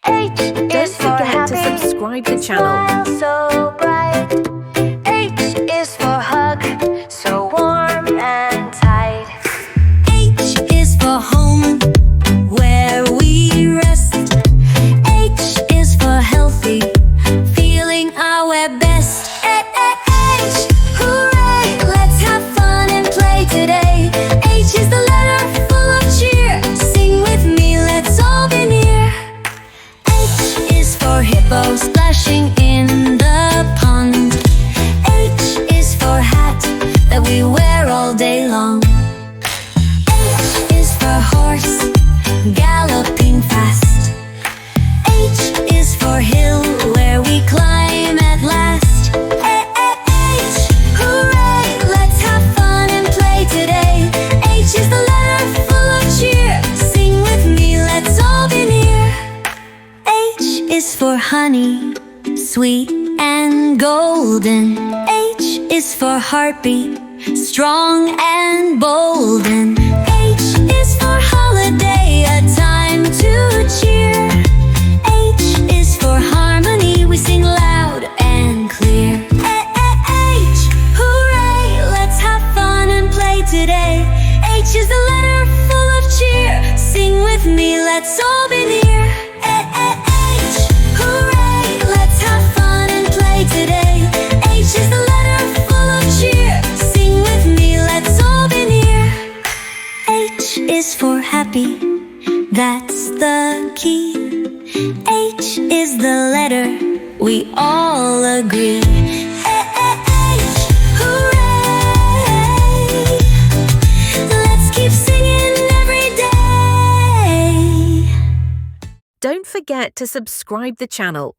H Don't is for forget to happy. subscribe the channel. Smile so bright. H is for hug, so warm and tight. H is for home, where we rest. H is for healthy, feeling our best. H, hooray, let's have fun and play today. H is the letter full of cheer. Sing with me, let's all be near. H is for hippo, splashing in the pond. H is for hat that we wear all day long. H is for horse, galloping fast. H is for hill, where we climb at last. H, hooray, let's have fun and play today. H is the letter full of cheer. Sing with me, let's all be near. H is for honey, sweet and golden. H is for heartbeat, strong and bolden. H is for holiday, a time to cheer. H is for harmony, we sing loud and clear. H, hooray, let's have fun and play today. H is the letter full of cheer. Sing with me, let's all be near. H, hooray, let's have fun and play today. H is the letter full of cheer. Sing with me, let's all be near. H is for happy, that's the key. H is the letter we all agree. H, hooray, let's keep singing every day. Don't forget to subscribe the channel.